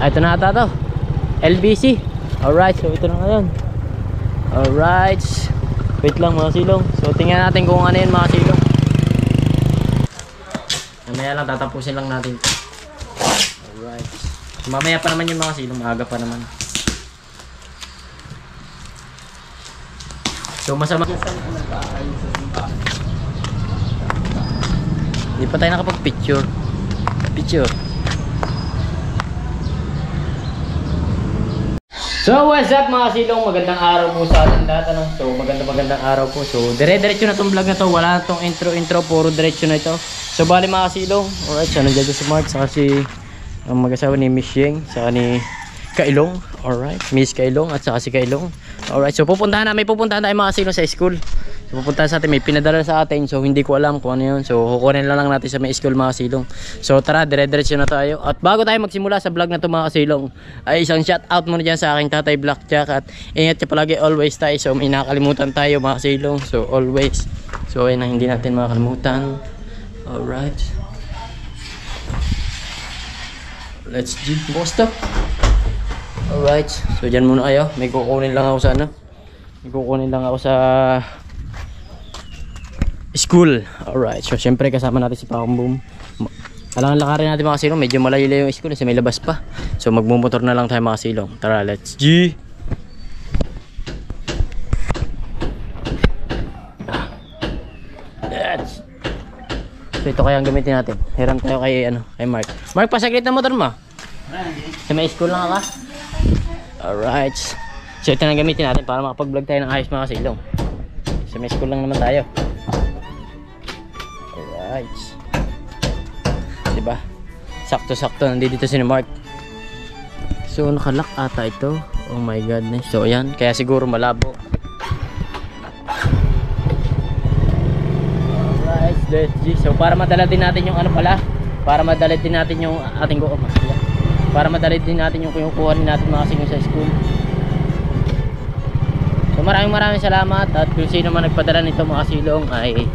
Ito na ata to, LBC. Alright, so ito na ngayon. Alright, wait lang mga silong. So tingnan natin kung ano yun mga silong. Mamaya lang, tatapusin lang natin. Alright, so, mamaya pa naman yung mga silong, maaga pa naman. So masama. Hindi pa tayo nakapag-picture. So what's up mga silong, magandang araw po sa ating lahat. So magandang araw po. So dire-diretso na tong vlog na to, wala na tong intro, puro diretso na ito. So bali mga silong, alright, so nandiyan si Mark, saka si ang mag-asawa ni Miss Yeng, saka ni Kailong, alright, Miss Kailong at saka si Kailong. Alright, so may pupuntahan tayo mga silong sa school. So pupuntahan sa atin, may pinadala sa atin, so hindi ko alam kung ano yun. So kukunin lang natin sa may school mga silong. So tara, dire-diretso na tayo. At bago tayo magsimula sa vlog na to mga silong, ay isang shout out muna dyan sa aking tatay Blackjack. At ingat ka palagi always tayo. So may nakalimutan tayo mga silong, so always. So ayun na, hindi natin makalimutan. Alright, let's G, basta. Alright, so dyan muna kayo. May kukunin lang ako sa school. Alright, so syempre kasama natin si Pakong Boom. Alang lakarin natin mga silong, medyo malayo yung school kasi may labas pa. So magmumotor na lang tayo mga silong. Tara, let's G. So ito kaya ang gamitin natin. Hiram tayo kay Mark. Mark, pasaglit na motor mo. Sa may school lang ka. Alright, so ito na gamitin natin para makapag-vlog tayo ng ayos mga silong. Sa may school lang naman tayo. Alright, diba? Sakto-sakto nandito si Mark. So nakalock ata ito. Oh my goodness. So ayan, kaya siguro malabo. Alright, let's see. So para madala din natin yung para madala din natin yung ating para madali din natin yung kinukuha natin mga silong sa school. So maraming salamat. At kung sino man nagpadala nito mga silong ay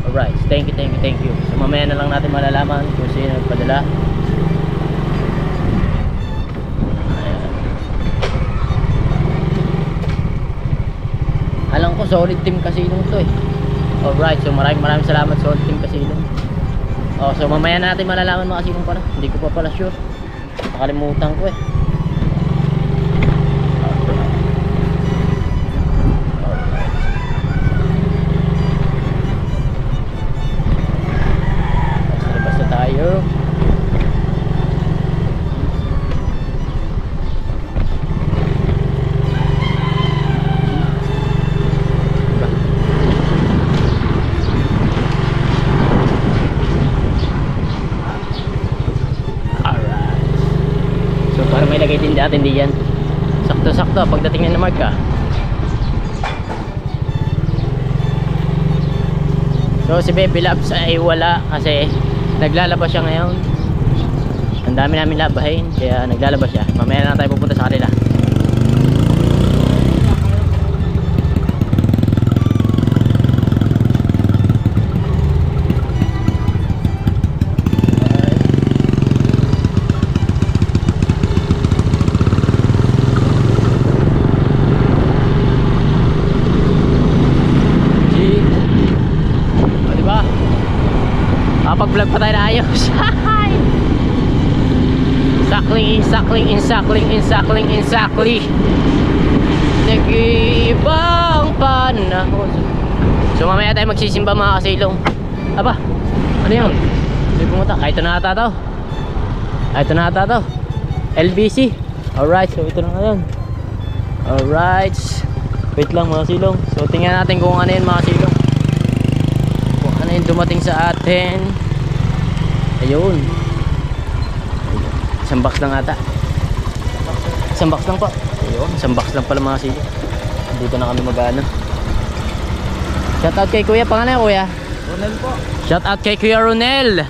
alright, thank you. So mamaya na lang natin malalaman kung sino nagpadala. Ayan. Alam ko solid team kasilong to eh. Alright, so maraming salamat solid team kasilong. So mamaya na natin malalaman mga silong para. Hindi ko pa pala sure. Nakalimutan ko eh. Basta tayo. Ilagay din natin diyan. Sakto-sakto pagdating na Mark ka. So si Baby Labs ay wala kasi naglalaba siya ngayon. Ang dami namin labahin kaya naglalaba siya. Mamaya na tayo pupunta sa kanila. Pag-vlog pa tayo na ayos. Insakling. Nag-ibang panahon. So mamaya tayo magsisimba mga kasilong. Aba, ano yun? Hindi pumunta. Ito na ata to. LBC. Alright, so ito na ngayon. Alright, wait lang mga silong. So tingnan natin kung ano yun mga silong, kung ano yung dumating sa atin. Ayun, isang box lang ata. Isang box lang po. Ayun, isang box lang pala mga silong. Dito na kami mag-ano. Shout out kay Kuya, pangalan Kuya? Ronel po. Shout out kay Kuya Ronel.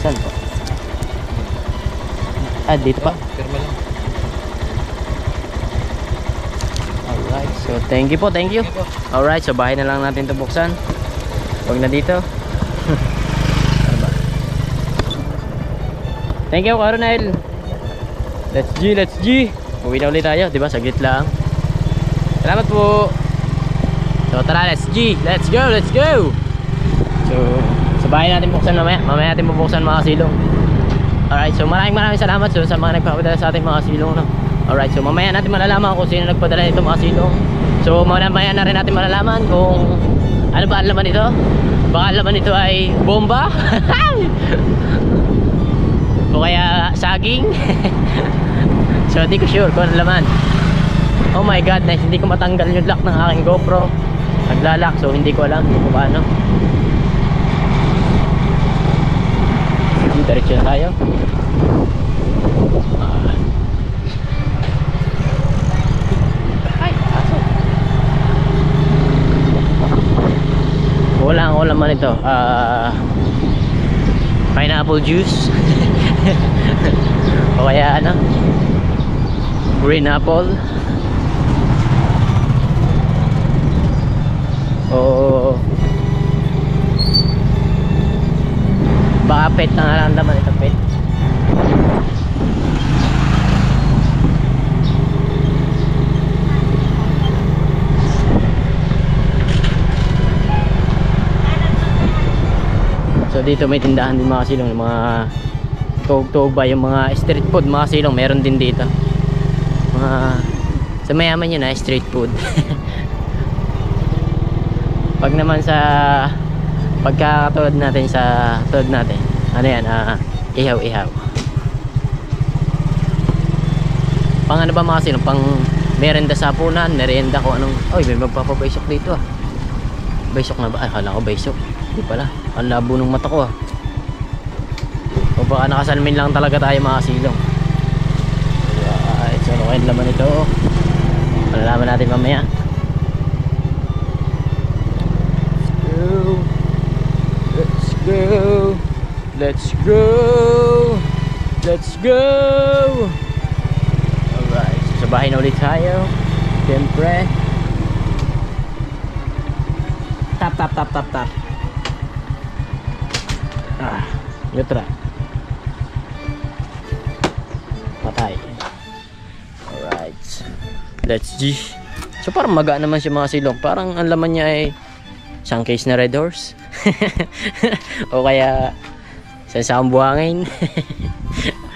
Saan po? Dito pa. Alright, so thank you po. Alright, so bahay na lang natin ito buksan. Huwag na dito. Thank you, Coronel. Let's G, let's G. Uwi na ulit tayo, di ba? Saglit lang. Salamat po. So tara, let's G. Let's go, let's go. So, sa bahay natin buksan mamaya. Mamaya natin bubuksan mga silong. Alright, so maraming salamat so, sa mga nagpapadala sa ating mga silong, no? Alright, so mamaya natin malalaman kung sino nagpadala nito mga silong. So mamaya na rin natin malalaman kung ano ba ang laman nito. Baka ang laman nito ay bomba. O kaya saging. So hindi ko sure kung ano laman. Oh my god, nice. Hindi ko matanggal yung lock ng aking GoPro. Naglalak, so hindi ko alam kung paano. Diretso na tayo. Ay, aso. Wala ang laman ito. Pineapple juice. O kaya ano, green apple. O baka pet na naramdaman ito, pet. So dito may tindahan din mga silong, mga tuog-tuog ba, yung mga street food mga silong meron din dito. Mga sa mayaman yun na street food. Pag naman sa pagkakatulad natin sa tulad natin, ano yan, ihaw-ihaw. Pang ano ba mga silong, pang merenda sa hapunan, merienda ko anong, oy may magpapabaysok dito ah. Baysok na ba? Ay, akala ko baysok. Hindi pala, ang labo ng mata ko ah. O baka nakasalmin lang talaga tayo mga silong. Alright, so ano kayo laman ito? Malalaman natin mamaya. Let's go. Let's go. Let's go. Alright, so sa bahay na ulit tayo. Siyempre. Tap, tap, tap, tap, tap. Yutra. Patay. Alright. Let's G. So parang maga naman siya mga silong. Parang ang laman niya ay isang case na Red Horse. O kaya sa isang buhangin.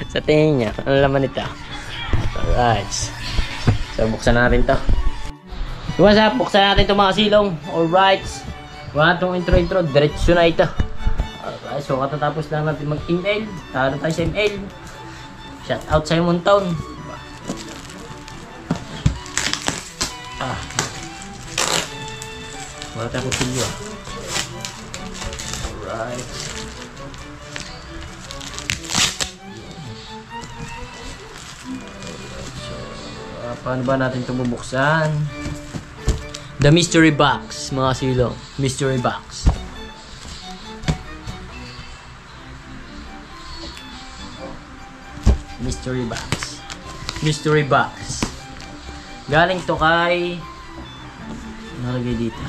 Sa tingin niya, ano laman ito? Alright. So buksan natin to. What's up? Buksan natin to mga silong. Alright. Wala itong intro. Diretso na ito. Alright. So katatapos lang natin mag-email. Tara tayo sa email. Shout out sa Simon Town. Wala tayong kutilyo ah. Alright. So, paano ba natin ito bubuksan? The mystery box, mga silong. Mystery box. Mystery box. Mystery box. Galing to kay... nalagay dito.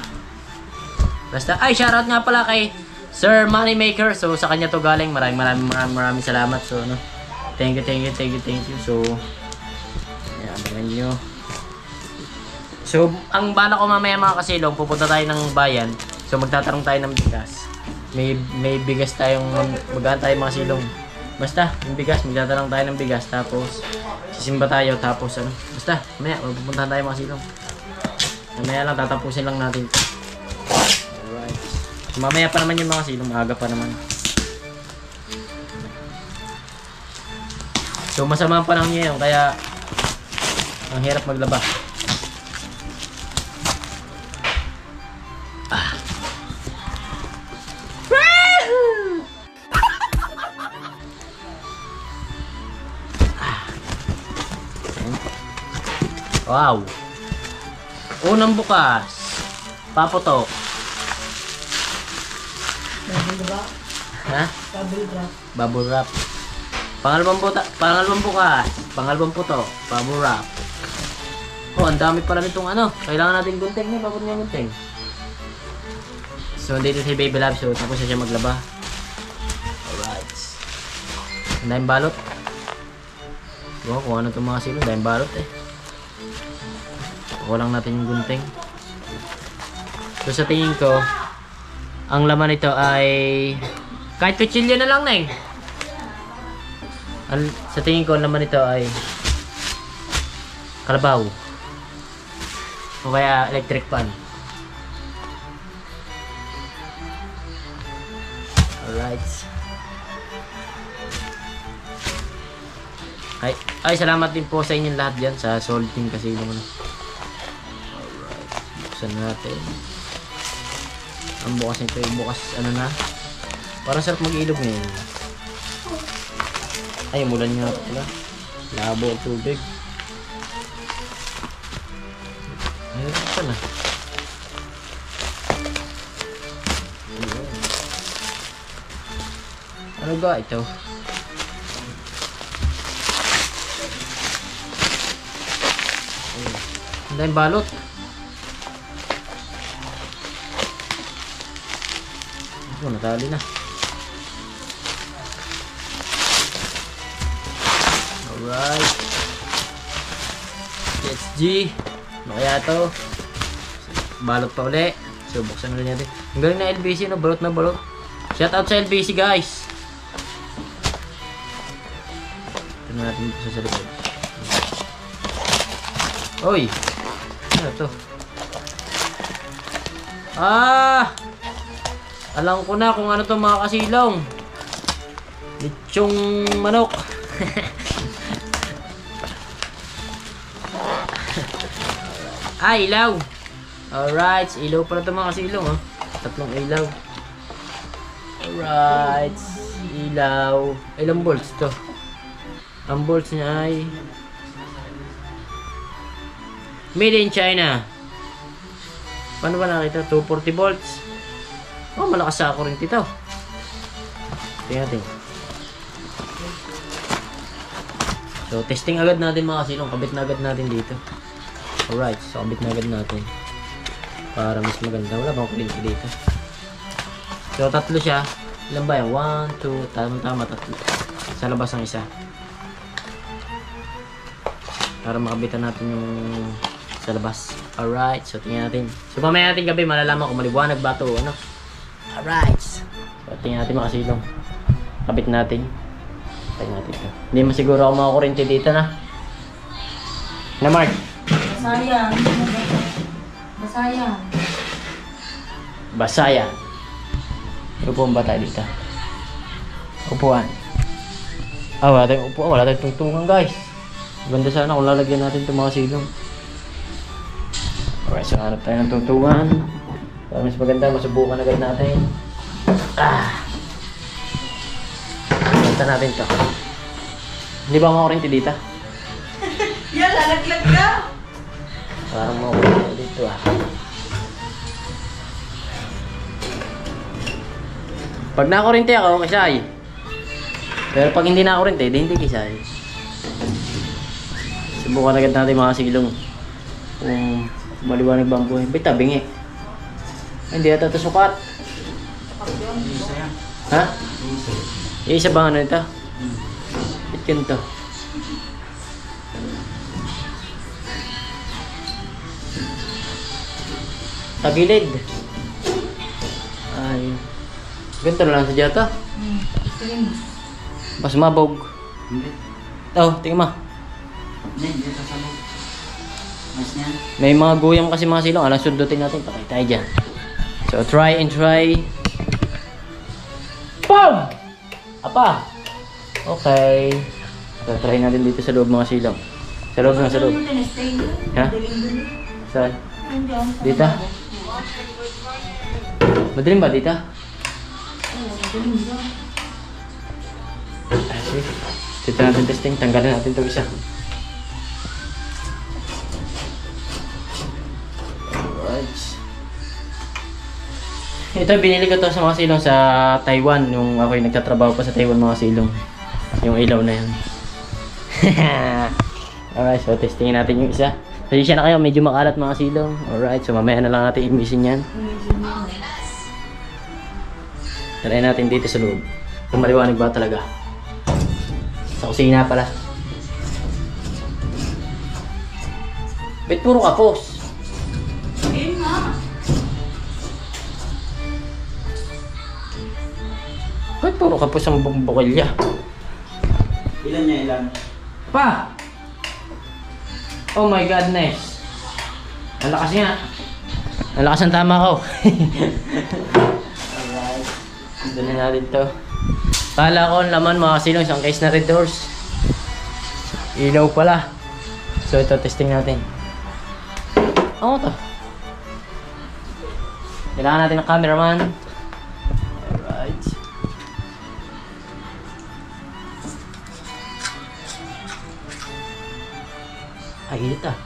Basta, ay, shoutout nga pala kay Sir Moneymaker. So, sa kanya to galing. Maraming salamat. So, no? Thank you. So, ayan, tingnan nyo. So, ang bala ko mamaya mga kasilong, pupunta tayo ng bayan. So, magtatarong tayo ng bigas. May bigas tayong, magaan tayo mga silong. Basta, yung bigas, magtatarong tayo ng bigas. Tapos, sisimba tayo. Tapos, ano, basta, mamaya, pupunta tayo mga silong. Mamaya lang, tatapusin lang natin. Alright. Mamaya pa naman yung mga silong, maaga pa naman. So masama ang panahon ngayon, kaya ang hirap maglaba. Wow. Unang bukas. Paputok. Bubble wrap. Ha? Bubble wrap. Bubble wrap. Pangalawang bukas. Pangalawang putok. Bubble wrap. Oh, ang dami pala nitong ano. Kailangan natin gunting niya. Babot niya gunting. So, dito si Baby Love. So, tapos na siya maglaba. Alright. Ang daming balot. Diba kung ano itong mga silong, daming balot eh. Kuha lang natin yung gunting. So sa tingin ko, ang laman nito ay kahit kutsilyo na lang, Neng. Sa tingin ko, ang laman nito ay kalabaw o kaya electric fan. Alright. Ay, salamat din po sa inyong lahat dyan sa solid team kasi naman. Alright, buksan natin. Ang bukas nito yung bukas ano na. Parang sarap mag-ilog ngayon. Ay, mulan nga pala. Labo ang tubig. Ayun, ito na. Ano ba ito? Ang daming balot. Oh, natali na. Alright. PSG. Ano kaya ito? Balot pa uli. So, buksan ulit natin. Ang galing na LBC, no? Balot na balot. Shout out sa LBC, guys. Ito na natin dito sa likod. Oy! Ano ito? Ah! Alam ko na kung ano to mga kasilong. Lechong manok. Ah, ilaw. Alright, ilaw pala to mga kasilong. Oh. Tatlong ilaw. Alright, ilaw. Ilang volts to? Ang volts niya ay made in China. Paano ba nakita? 240 volts. Oh, malakas sa kurente ito. Tingnan natin. So, testing agad natin mga kasilong. Kabit na agad natin dito. Alright, so kabit na agad natin. Para mas maganda. Wala bang kurente dito? So, tatlo siya. Ilan ba yan? 1, 2, tama, tatlo. Sa labas ang isa. Para makabitan natin yung sa labas. Alright, so tingnan natin. So, mamaya natin gabi malalaman kung maliwanag ba ito o ano. Alright. So, tingnan natin mga kasilong. Kabit natin. Tingnan natin ito. Hindi mo siguro ako makakurente dito na. Na, Mark? Basayan. Basayan. Basayan. Upuan ba tayo dito? Upuan. Ah, wala tayong upuan. Wala tayong tungtungan, guys. Ganda sana kung lalagyan natin itong mga silong. Alright, so hanap tayo ng tungtungan. Para mas maganda, masubukan agad natin. Ganda natin ito. Hindi ba makakurente dito? Yan, lalaglag ka! Parang makakurente dito Pag nakakurente ako, kisay. Pero pag hindi nakakurente, hindi kisay. Subukan agad natin mga silong. Kung maliwanag ba ang buhay. Ba't tabing eh? Hindi ata ito sukat. Ha? Isa ba ano ito? Ba't yun ito? Tagilid. Ay. Ganito na lang sa diyata. Mas mabog. Oh, tingnan mo. Hindi sasabog. Mas niyan. May mga guyam kasi mga silong. Alang sundutin natin. Patay tayo dyan. So, try and try. Boom! Apa? Okay. So, try natin dito sa loob mga silong. Sa loob nga, sa loob. Ha? Saan? Dito? Madilim ba dito? Dito natin testing. Tanggalin natin ito isa. Ito binili ko to sa mga silong sa Taiwan nung ako yung nagtatrabaho pa sa Taiwan mga silong. Yung ilaw na yun. Alright, so testingin natin yung isa. Pasensya na kayo, medyo makalat mga silong. Alright, so mamaya na lang natin imisin yan. Try natin dito sa loob. Kung maliwanag ba talaga. Sa kusina pala. Bet puro kapos. Ayun nga. Bet puro kapos ang bukilya. Ilan niya, ilan? Pa! Oh my godness. Ang lakas nga. Ang lakas ang tama ko. Alright. Doon na natin to. Kala ko ang laman mga silong isang case na red doors. Ilaw pala. So ito testing natin. Ano to? Kailangan natin ng cameraman. Alright. Ay, init ah.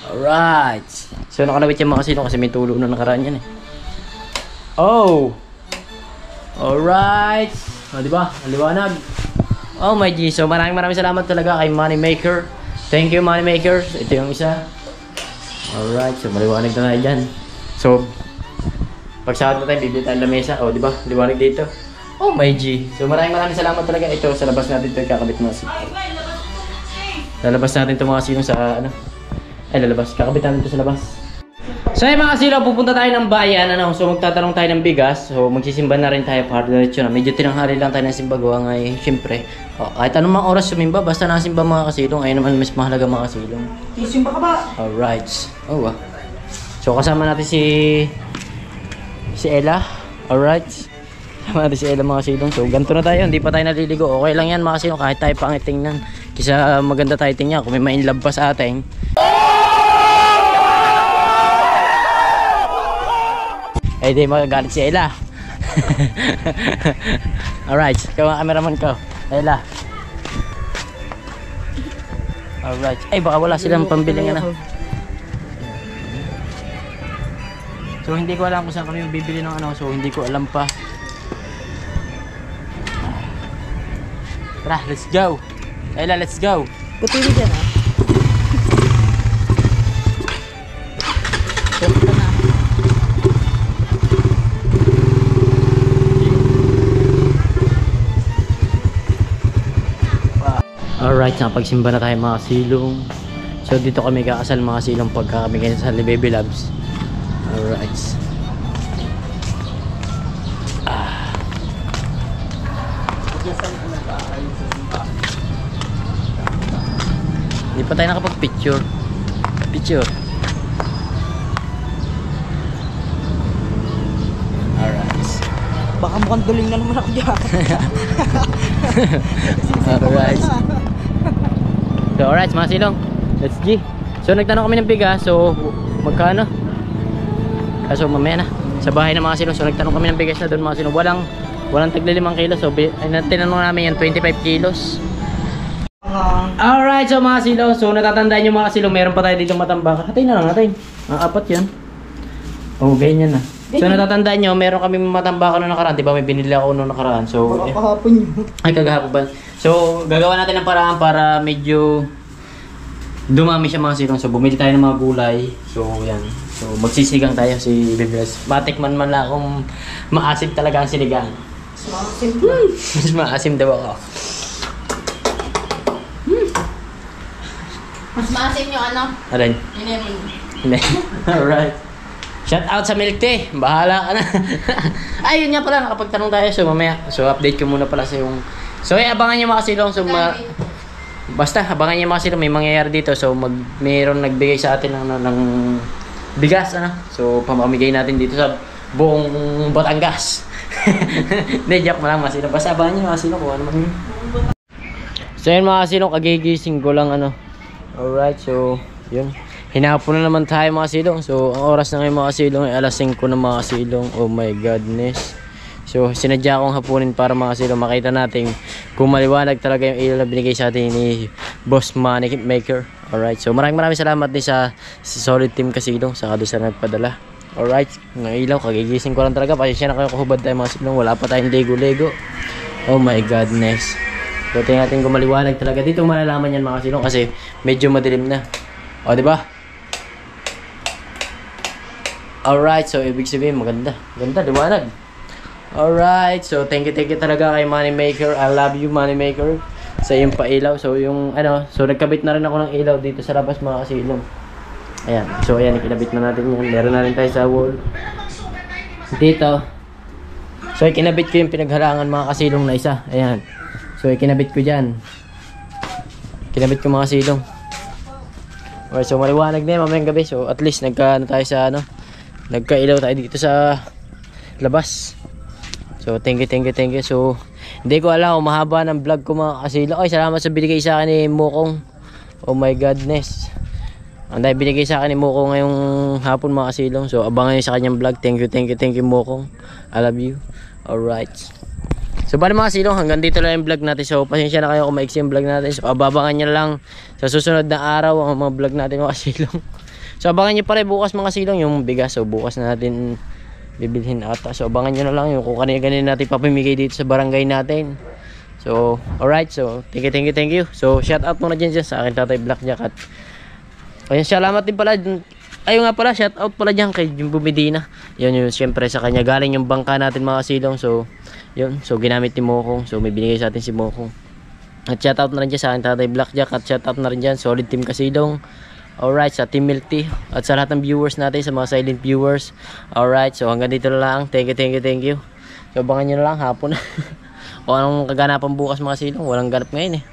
Alright. So nakalawit yung mga silong kasi may tulo na nakaraan yan eh. Oh! Alright. O diba? Ang liwanag. Oh my G. So maraming salamat talaga kay Moneymaker. Thank you Moneymaker. Ito yung isa. Alright. So maliwanag na tayo dyan. So pagsahod na tayo, bibili tayo ng lamesa. O diba? Liwanag dito. Oh my G. So maraming salamat talaga. Ito sa labas natin ito kakabit mga silong. Lalabas natin ito mga silong sa ano. Ay lalabas. Kakabit natin ito sa labas. So ay mga silaw, pupunta tayo ng bayan, ano? So magtatanong tayo ng bigas. So magsisimba na rin tayo para diretso na. Medyo tinanghali lang tayo ng simba gawa ngay, syempre. Kahit anong mga oras sumimba, basta nasimba mga kasilong. Ayun naman mas mahalaga mga kasilong. Isimba ka ba? Alright. Oh So kasama natin si Ella. Alright. Kasama natin si Ella mga kasilong. So ganito na tayo, hindi pa tayo naliligo. Okay lang yan mga kasilong, kahit tayo pangit tingnan. Kisa maganda tayo tingnan kung may ma-inlove pa sa atin. Eh di magagalit si Ella. Alright, ikaw ang cameraman ko. Ella. Alright. Ay baka wala silang pambiling ano. So hindi ko alam kung saan kami bibili ng ano. So hindi ko alam pa. Tara, let's go. Ella, let's go. Putili dyan ah. Alright, nakapagsimba na tayo mga silong. So dito kami kakasal mga silong pagka kami kinasal ni Baby Loves. Alright. Hindi pa tayo nakapag-picture. Picture. Alright. Baka mukhang duling na naman ako dyan. Alright. So alright mga silong, let's G. So nagtanong kami ng bigas. So magkano? So mamaya na sa bahay ng mga silong. So nagtanong kami ng bigas na doon mga silong. Walang tagli 5 kilos. So tinanong namin yan 25 kilos. Alright, so mga silong. So natatandaan nyo mga silong, meron pa tayo dito matambak. Hatay na lang natin. Apat yan. Oh ganyan na. So natatandaan nyo, meron kami matambakan noong nakaraan. Diba may binili ako noong nakaraan. So Kahapon yun. ay kagahapon ba? So gagawa natin ng paraan para medyo dumami siya mga silong. So bumili tayo ng mga gulay. So yan. So magsisigang tayo si Bibres. Matikman man lang kung maasim talaga ang sinigang. Mas maasim daw ako. Mas maasim yung ano? Alin? Yun. Alright. Shout out sa Milk Tea. Bahala ka na. Ayun nga pala, nakapagtanong tayo. So mamaya, so update ko muna pala sa yung... So abangan nyo mga silong. So basta, abangan nyo mga silong. May mangyayari dito. So mayroon nagbigay sa atin ng bigas. Ano? So pamamigay natin dito sa buong Batangas. Hindi, joke mo lang mga silong. Basta abangan nyo mga silong kung ano man. So yun mga silong, kagigising ko lang ano. Alright, so yun. Hinapon na naman tayo mga silong. So ang oras na ngayon mga silong ay alas 5 na mga silong. Oh my godness. So sinadya akong hapunin para mga silong makita natin kung maliwanag talaga yung ilaw na binigay sa atin ni Boss Moneymaker. Alright, so maraming salamat din sa solid team kasilong sa doon sa nagpadala. Alright, ng ilaw, kagigising ko lang talaga. Pasensya na kayo, kahubad tayo mga silong. Wala pa tayong lego-lego. Oh my godness. So tingnan natin kung maliwanag talaga. Dito malalaman yan mga silong kasi medyo madilim na. O diba? Alright, so ibig sabihin maganda. Ganda, liwanag. Alright, so thank you talaga kay Moneymaker. I love you, Moneymaker. Sa iyong pailaw. So yung ano, so nagkabit na rin ako ng ilaw dito sa labas mga kasilong. Ayan, so ayan, ikinabit na natin yun. Meron na rin tayo sa wall. Dito. So ikinabit ko yung pinaghalangan mga kasilong na isa. Ayan. So ikinabit ko dyan. Kinabit ko mga kasilong. Okay, so maliwanag na yun mamayang gabi. So at least nagka tayo sa ano, nagkailaw tayo dito sa labas. So thank you. So hindi ko alam kung mahaba ng vlog ko mga kasilong. Ay, salamat sa binigay sa akin ni Mokong. Oh my godness. Ang dahil binigay sa akin ni Mokong ngayong hapon mga kasilong. So abangan niyo sa kanyang vlog. Thank you Mokong. I love you. Alright. So bali mga kasilong, hanggang dito lang yung vlog natin. So pasensya na kayo kung maiksi yung vlog natin. So abangan nyo lang sa susunod na araw ang mga vlog natin mga kasilong. So abangan nyo pala bukas mga kasilong yung bigas. So bukas na natin bibilhin ata. So abangan nyo na lang yung kung kanina natin papamigay dito sa barangay natin. So alright. So thank you. So shout out muna dyan sa akin Tatay Blackjack. At ayun, salamat din pala. Ayun nga pala, shout out pala dyan kay Jumbo Medina. Yun syempre sa kanya galing yung bangka natin mga kasilong. So yun, so ginamit ni Mokong. So may binigay sa atin si Mokong. At shout out na rin dyan sa akin Tatay Blackjack. At shout out na rin dyan Solid Team Kasilong. Alright, sa Team Milty. At sa lahat ng viewers natin, sa mga silent viewers. Alright, so hanggang dito na lang. Thank you. So abangan nyo na lang hapon. Kung anong kaganapan bukas mga silong. Walang ganap ngayon eh.